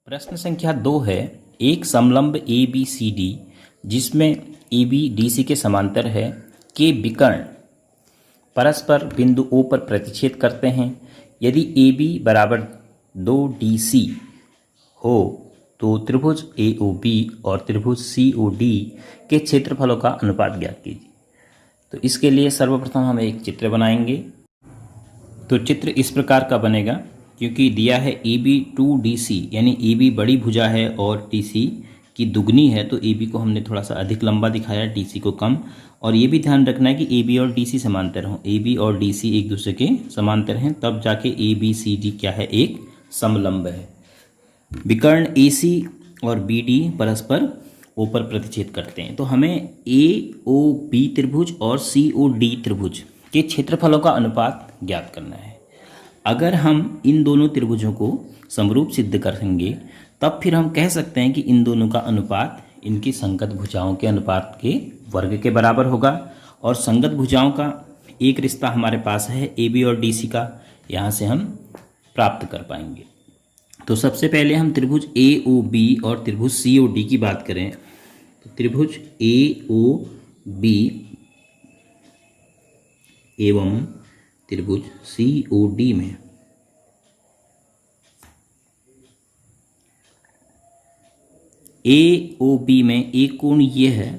प्रश्न संख्या 2 है। एक समलंब ए बी सी डी जिसमें ए बी डी सी के समांतर है के विकर्ण परस्पर बिंदु O पर प्रतिच्छेद करते हैं। यदि ए बी बराबर 2DC हो तो त्रिभुज AOB और त्रिभुज COD के क्षेत्रफलों का अनुपात ज्ञात कीजिए। तो इसके लिए सर्वप्रथम हम एक चित्र बनाएंगे। तो चित्र इस प्रकार का बनेगा, क्योंकि दिया है AB 2DC यानी AB बड़ी भुजा है और DC की दुगनी है, तो AB को हमने थोड़ा सा अधिक लंबा दिखाया, DC को कम। और ये भी ध्यान रखना है कि AB और DC समांतर हों, AB और DC एक दूसरे के समांतर हैं, तब जाके ABCD क्या है, एक समलंब है। विकर्ण AC और BD परस्पर O पर प्रतिच्छेद करते हैं। तो हमें AOB त्रिभुज और COD त्रिभुज के क्षेत्रफलों का अनुपात ज्ञात करना है। अगर हम इन दोनों त्रिभुजों को समरूप सिद्ध करेंगे तब फिर हम कह सकते हैं कि इन दोनों का अनुपात इनकी संगत भुजाओं के अनुपात के वर्ग के बराबर होगा। और संगत भुजाओं का एक रिश्ता हमारे पास है AB और DC का, यहाँ से हम प्राप्त कर पाएंगे। तो सबसे पहले हम त्रिभुज AOB और त्रिभुज COD की बात करें। तो त्रिभुज AOB एवं त्रिभुज COD में AOB में एक कोण ये है,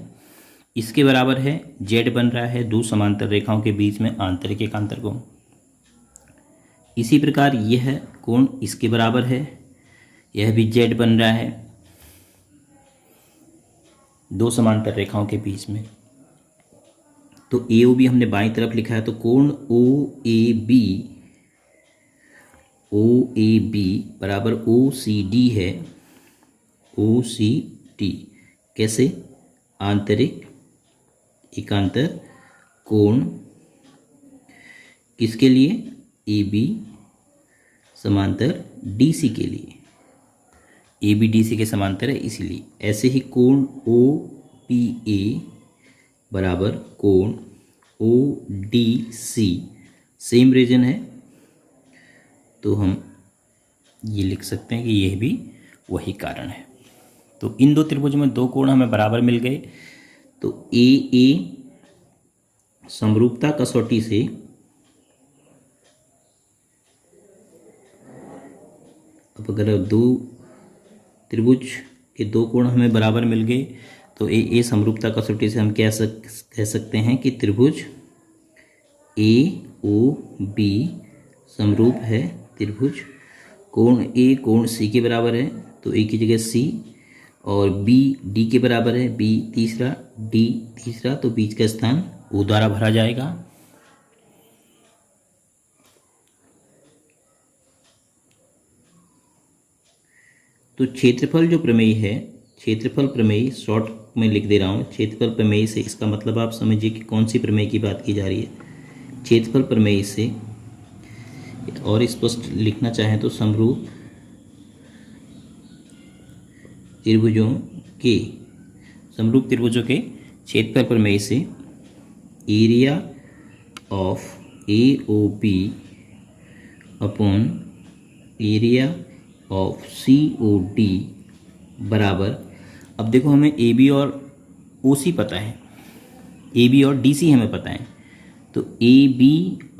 इसके बराबर है, Z बन रहा है दो समांतर रेखाओं के बीच में आंतरिक एकांतर कोण। इसी प्रकार यह है कोण, इसके बराबर है, यह भी Z बन रहा है दो समांतर रेखाओं के बीच में। तो AOB हमने बाईं तरफ लिखा है, तो कोण OAB बराबर OCD है। OCD कैसे? आंतरिक एकांतर कोण किसके लिए? AB समांतर DC के लिए। AB DC के समांतर है इसलिए। ऐसे ही कोण OPA बराबर कोण ODC, सेम रीजन है, तो हम ये लिख सकते हैं कि यह भी वही कारण है। तो इन दो त्रिभुजों में दो कोण हमें बराबर मिल गए। तो AA समरूपता कसौटी से अब अगर दो त्रिभुज के दो कोण हमें बराबर मिल गए तो AA समरूपता कसौटी से हम कह सकते हैं कि त्रिभुज AOB समरूप है त्रिभुज कोण A कोण C के बराबर है, तो A की जगह C, और B D के बराबर है, B तीसरा D तीसरा, तो बीच का स्थान O द्वारा भरा जाएगा। तो क्षेत्रफल जो प्रमेय है, क्षेत्रफल प्रमेय शॉर्ट में लिख दे रहा हूँ। क्षेत्रफल प्रमेय से इसका मतलब आप समझिए कि कौन सी प्रमेय की बात की जा रही है। क्षेत्रफल प्रमेय से, और स्पष्ट लिखना चाहें तो समरूप त्रिभुजों के क्षेत्रफल प्रमेय से area of AOB upon area of COD बराबर, अब देखो हमें AB और OC पता है, AB और DC हमें पता है, तो AB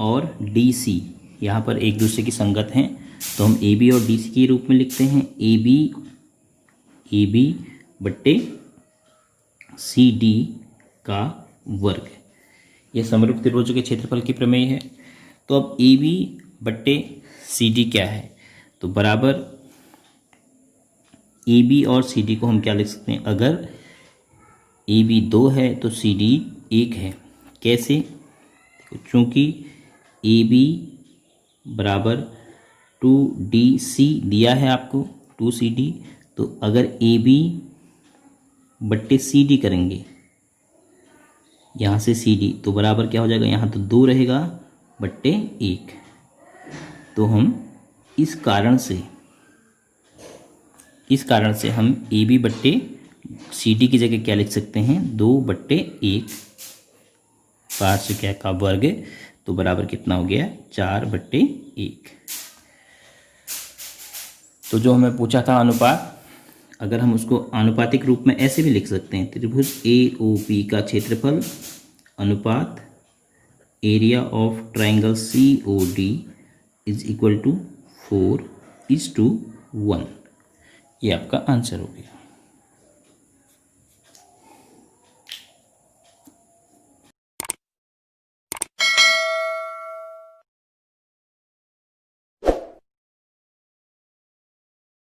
और DC यहाँ पर एक दूसरे की संगत हैं, तो हम AB और DC के रूप में लिखते हैं AB बट्टे CD का वर्ग। यह समरूप त्रिभुजों के क्षेत्रफल की प्रमेय है। तो अब AB बट्टे CD क्या है, तो बराबर AB और CD को हम क्या लिख सकते हैं, अगर AB 2 है तो CD 1 है। कैसे? चूँकि AB बराबर 2DC दिया है आपको, 2CD, तो अगर AB बट्टे CD करेंगे यहाँ से CD, तो बराबर क्या हो जाएगा, यहाँ तो 2 रहेगा बट्टे 1। तो हम इस कारण से हम AB बट्टे CD की जगह क्या लिख सकते हैं, 2 बट्टे 1, 5 क्या का वर्ग, तो बराबर कितना हो गया, 4 बट्टे 1। तो जो हमें पूछा था अनुपात, अगर हम उसको आनुपातिक रूप में ऐसे भी लिख सकते हैं, त्रिभुज AOP का क्षेत्रफल अनुपात area of triangle COD is equal to 4:1। ये आपका आंसर हो गया।